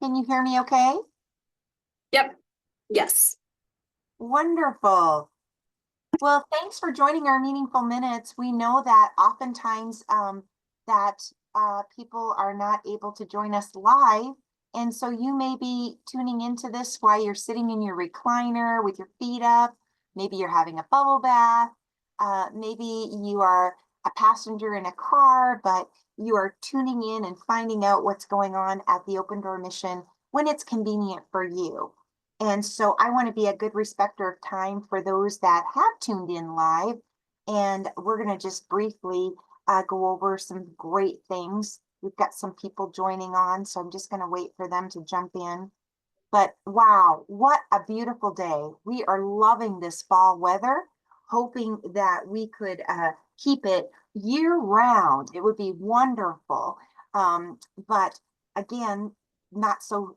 Can you hear me okay? Yep. Yes. Wonderful. Well, thanks for joining our Meaningful Minutes. We know that oftentimes that people are not able to join us live. And so you may be tuning into this while you're sitting in your recliner with your feet up. Maybe you're having a bubble bath. Maybe you are a passenger in a car, but you are tuning in and finding out what's going on at the Open Door Mission when it's convenient for you. And so I want to be a good respecter of time for those that have tuned in live. And we're going to just briefly go over some great things. We've got some people joining on, so I'm just going to wait for them to jump in. But wow, what a beautiful day. We are loving this fall weather, hoping that we could keep it year round. It would be wonderful. But again, not so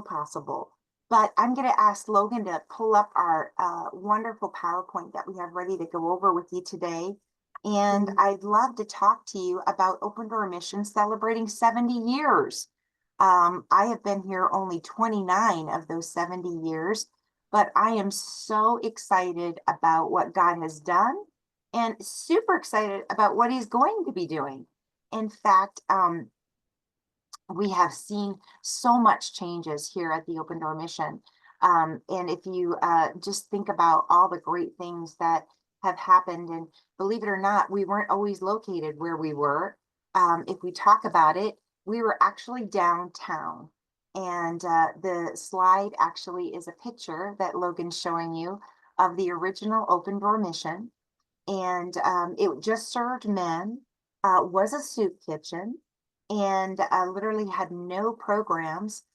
possible. But I'm going to ask Logan to pull up our wonderful PowerPoint that we have ready to go over with you today. And Mhm. I'd love to talk to you about Open Door Mission celebrating 70 years. I have been here only 29 of those 70 years, but I am so excited about what God has done and super excited about what he's going to be doing. In fact, we have seen so much changes here at the Open Door Mission. And if you just think about all the great things that have happened, and believe it or not, we weren't always located where we were. If we talk about it, we were actually downtown. And the slide actually is a picture that Logan's showing you of the original Open Door Mission. And it just served men, was a soup kitchen, and literally had no programs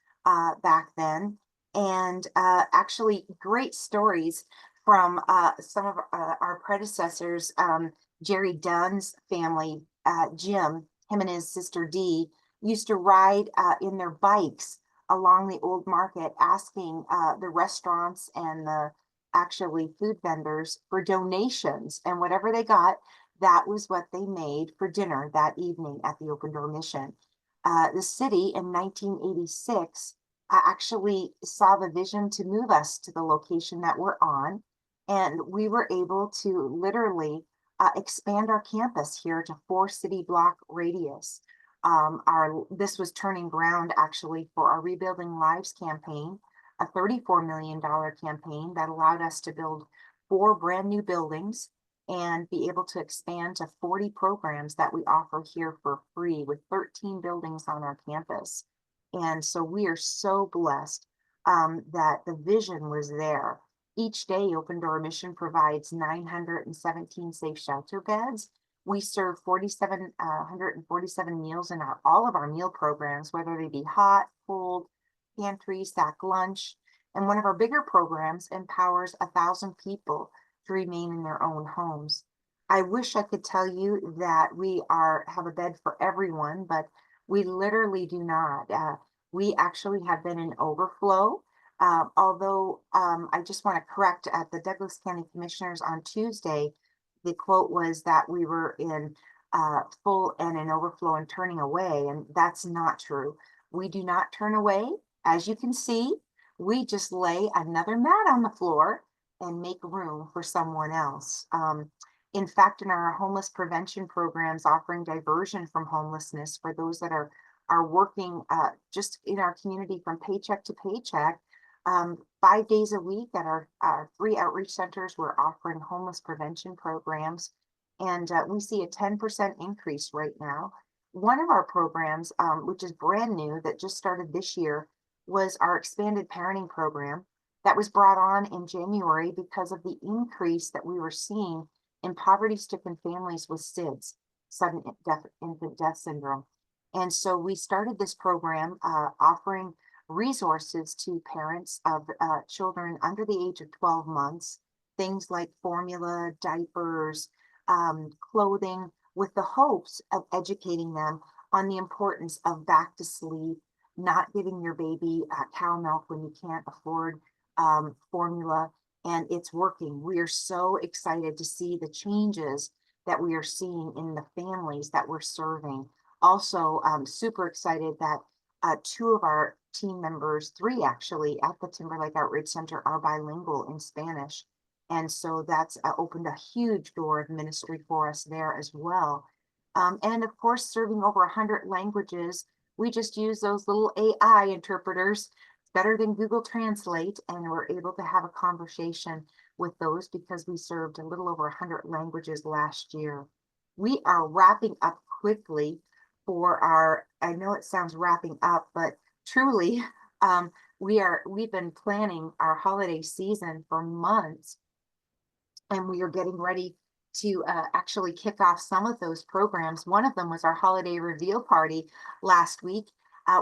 back then. And actually, great stories from some of our predecessors. Jerry Dunn's family, Jim, him and his sister Dee, used to ride in their bikes along the old market, asking the restaurants and the actually food vendors for donations, and whatever they got, that was what they made for dinner that evening at the Open Door Mission. The city in 1986 actually saw the vision to move us to the location that we're on, and we were able to literally expand our campus here to 4 city block radius. Our This was turning ground actually for our Rebuilding Lives campaign, a $34 million campaign that allowed us to build 4 brand new buildings and be able to expand to 40 programs that we offer here for free with 13 buildings on our campus. And so we are so blessed that the vision was there. Each day, Open Door Mission provides 917 safe shelter beds. We serve 4,747 meals in all of our meal programs, whether they be hot, cold, pantry, sack lunch. And one of our bigger programs empowers 1,000 people to remain in their own homes. I wish I could tell you that we have a bed for everyone, but we literally do not. We actually have been in overflow. Although I just want to correct, at the Douglas County Commissioners on Tuesday, the quote was that we were in full and in overflow and turning away, and that's not true. We do not turn away. As you can see, we just lay another mat on the floor and make room for someone else. In fact, in our homeless prevention programs, offering diversion from homelessness for those that are working just in our community from paycheck to paycheck, 5 days a week at our 3 outreach centers, we're offering homeless prevention programs, and we see a 10% increase right now. One of our programs, which is brand new, that just started this year, was our expanded parenting program that was brought on in January because of the increase that we were seeing in poverty-stricken families with SIDS, sudden death, infant death syndrome. And so we started this program offering resources to parents of children under the age of 12 months, things like formula, diapers, clothing, with the hopes of educating them on the importance of back to sleep, not giving your baby cow milk when you can't afford formula, and it's working. We are so excited to see the changes that we are seeing in the families that we're serving. Also, super excited that two of our team members, three actually, at the Timberlake Outreach Center are bilingual in Spanish. And so that's opened a huge door of ministry for us there as well. And of course, serving over 100 languages, we just use those little AI interpreters. It's better than Google Translate, and we're able to have a conversation with those because we served a little over 100 languages last year. We are wrapping up quickly for our, I know it sounds wrapping up, but truly, we've been planning our holiday season for months, and we are getting ready to actually kick off some of those programs. One of them was our holiday reveal party last week,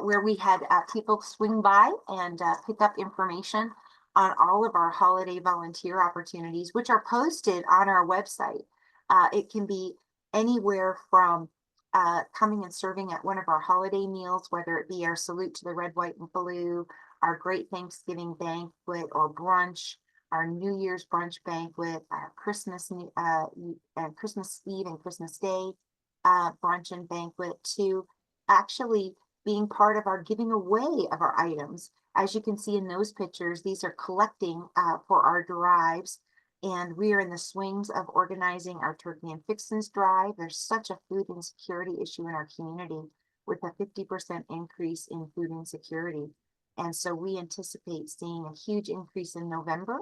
where we had people swing by and pick up information on all of our holiday volunteer opportunities, which are posted on our website. It can be anywhere from coming and serving at one of our holiday meals, whether it be our salute to the red, white, and blue, our great Thanksgiving banquet or brunch, our New Year's brunch banquet, our Christmas and Christmas Eve and Christmas Day brunch and banquet, to actually being part of our giving away of our items. As you can see in those pictures, these are collecting for our drives, and we are in the swings of organizing our Turkey and Fixins drive. There's such a food insecurity issue in our community with a 50% increase in food insecurity. And so we anticipate seeing a huge increase in November.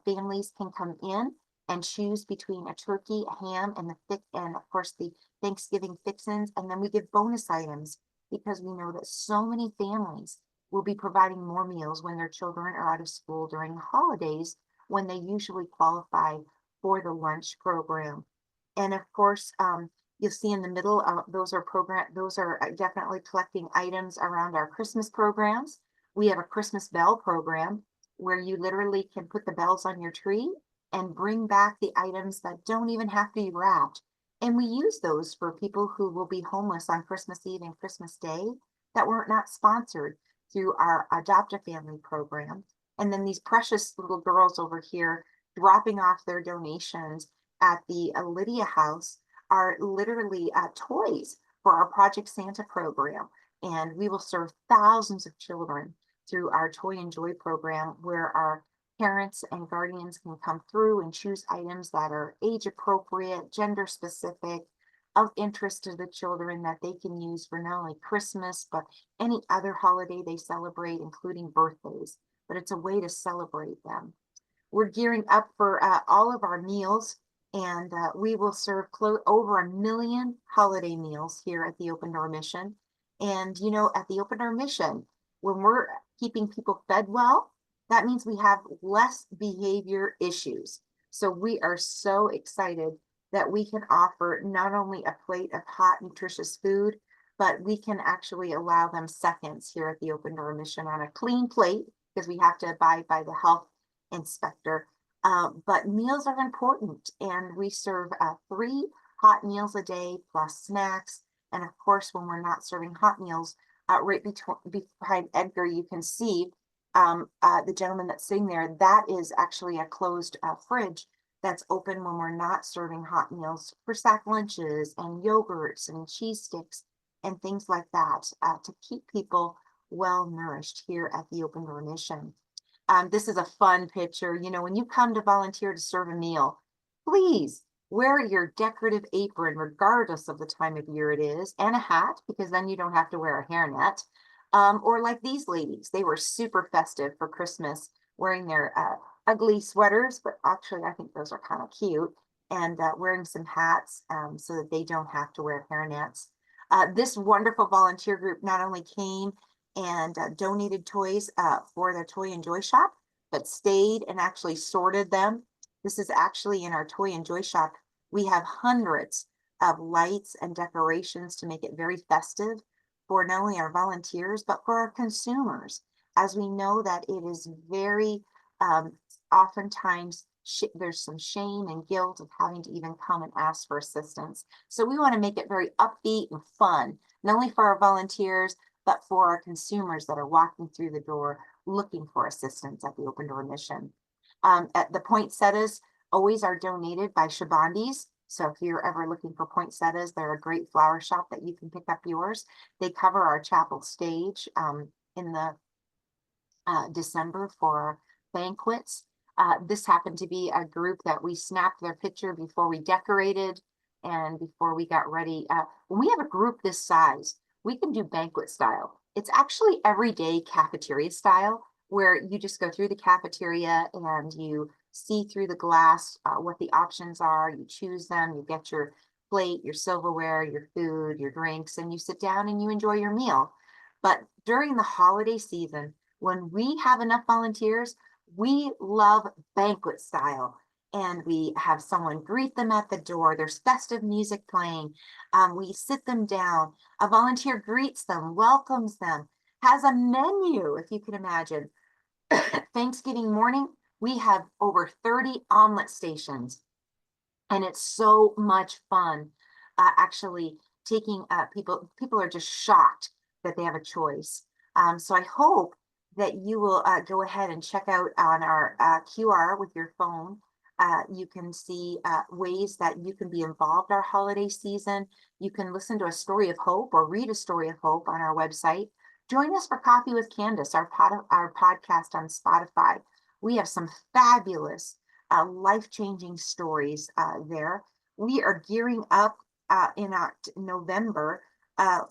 Families can come in and choose between a turkey, a ham, and and of course the Thanksgiving fixins. And then we give bonus items because we know that so many families will be providing more meals when their children are out of school during the holidays, when they usually qualify for the lunch program. And of course, you'll see in the middle, those are definitely collecting items around our Christmas programs. We have a Christmas bell program where you literally can put the bells on your tree and bring back the items that don't even have to be wrapped. And we use those for people who will be homeless on Christmas Eve and Christmas Day that were not sponsored through our Adopt a Family program. And then these precious little girls over here dropping off their donations at the Lydia House are literally toys for our Project Santa program. And we will serve thousands of children through our Toy and Joy program, where our parents and guardians can come through and choose items that are age appropriate, gender specific, of interest to the children, that they can use for not only Christmas, but any other holiday they celebrate, including birthdays. But it's a way to celebrate them. We're gearing up for all of our meals, and we will serve over 1 million holiday meals here at the Open Door Mission. And you know, at the Open Door Mission, when we're keeping people fed well, that means we have less behavior issues. So we are so excited that we can offer not only a plate of hot, nutritious food, but we can actually allow them seconds here at the Open Door Mission on a clean plate, because we have to abide by the health inspector. But meals are important, and we serve 3 hot meals a day plus snacks. And of course, when we're not serving hot meals, right behind Edgar, you can see the gentleman that's sitting there. That is actually a closed fridge that's open when we're not serving hot meals, for sack lunches and yogurts and cheese sticks and things like that, to keep people well nourished here at the Open Door Mission. This is a fun picture. You know, when you come to volunteer to serve a meal, please wear your decorative apron, regardless of the time of year it is, and a hat, because then you don't have to wear a hairnet. Or like these ladies, they were super festive for Christmas, wearing their ugly sweaters, but actually I think those are kind of cute, and wearing some hats so that they don't have to wear hairnets. This wonderful volunteer group not only came and donated toys for the Toy and Joy shop, but stayed and actually sorted them. This is actually in our Toy and Joy shop. We have hundreds of lights and decorations to make it very festive for not only our volunteers, but for our consumers, as we know that it is very oftentimes there's some shame and guilt of having to even come and ask for assistance. So we want to make it very upbeat and fun, not only for our volunteers, but for our consumers that are walking through the door looking for assistance at the Open Door Mission. At the poinsettias always are donated by Shabandis. So if you're ever looking for poinsettias, they're a great flower shop that you can pick up yours. They cover our chapel stage in the December for banquets. This happened to be a group that we snapped their picture before we decorated and before we got ready. When we have a group this size, we can do banquet style. It's actually everyday cafeteria style, where you just go through the cafeteria and you see through the glass what the options are. You choose them, you get your plate, your silverware, your food, your drinks, and you sit down and you enjoy your meal. But during the holiday season, when we have enough volunteers, we love banquet style. And we have someone greet them at the door. There's festive music playing. We sit them down. A volunteer greets them, welcomes them, has a menu, if you can imagine. Thanksgiving morning, we have over 30 omelet stations. And it's so much fun. Actually taking people are just shocked that they have a choice. So I hope that you will go ahead and check out on our QR with your phone. You can see ways that you can be involved our holiday season. You can listen to a story of hope or read a story of hope on our website. Join us for Coffee with Candace, our podcast on Spotify. We have some fabulous life-changing stories there. We are gearing up in November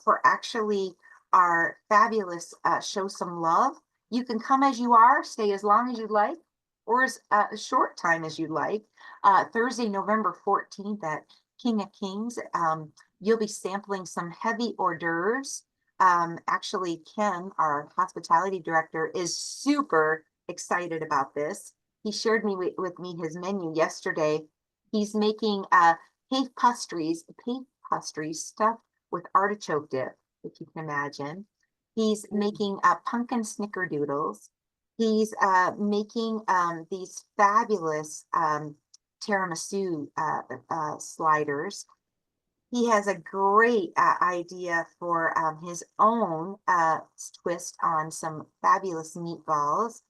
for actually our fabulous Show Some Love. You can come as you are, stay as long as you'd like, or as a short time as you'd like. Thursday, November 14th at King of Kings, you'll be sampling some heavy hors d'oeuvres. Actually, Ken, our hospitality director, is super excited about this. He shared with me his menu yesterday. He's making pastries stuffed with artichoke dip, if you can imagine. He's making pumpkin snickerdoodles. He's making these fabulous tiramisu sliders. He has a great idea for his own twist on some fabulous meatballs.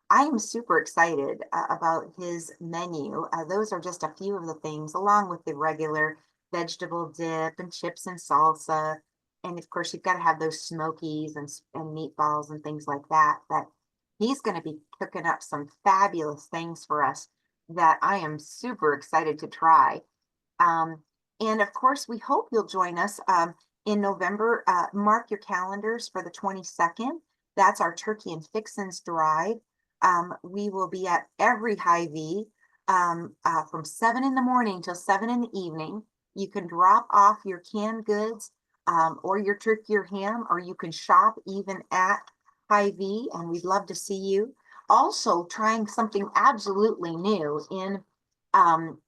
I am super excited about his menu. Those are just a few of the things, along with the regular vegetable dip and chips and salsa. And of course, you've got to have those smokies and meatballs and things like that. But he's going to be cooking up some fabulous things for us that I am super excited to try. And of course, we hope you'll join us in November. Mark your calendars for the 22nd. That's our Turkey and Fixins Drive. We will be at every Hy-Vee from 7 in the morning till 7 in the evening. You can drop off your canned goods or your turkey or ham, or you can shop even at Hy-Vee, and we'd love to see you. Also, trying something absolutely new in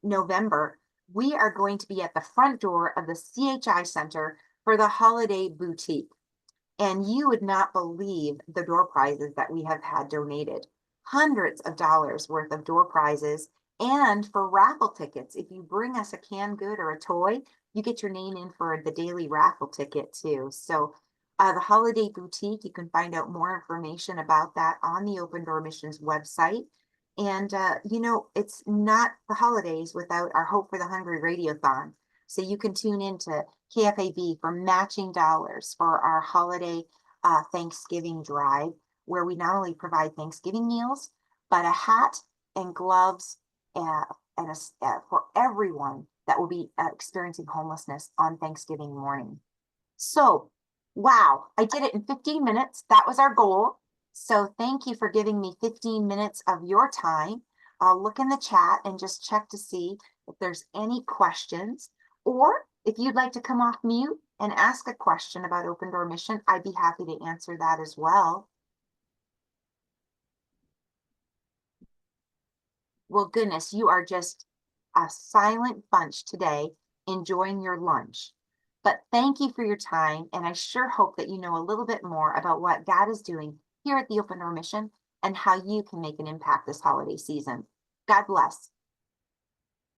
November, we are going to be at the front door of the CHI Center for the Holiday Boutique. And you would not believe the door prizes that we have had donated. Hundreds of dollars worth of door prizes, and for raffle tickets. If you bring us a canned good or a toy, you get your name in for the daily raffle ticket too. So the Holiday Boutique, you can find out more information about that on the Open Door Missions website. And, it's not the holidays without our Hope for the Hungry Radiothon. So you can tune into KFAB for matching dollars for our holiday Thanksgiving drive, where we not only provide Thanksgiving meals, but a hat and gloves for everyone that will be experiencing homelessness on Thanksgiving morning. So, wow, I did it in 15 minutes. That was our goal. So thank you for giving me 15 minutes of your time. I'll look in the chat and just check to see if there's any questions, or if you'd like to come off mute and ask a question about Open Door Mission, I'd be happy to answer that as well. Well, goodness, you are just a silent bunch today, enjoying your lunch. But thank you for your time, and I sure hope that you know a little bit more about what God is doing here at the Open Door Mission and how you can make an impact this holiday season. God bless.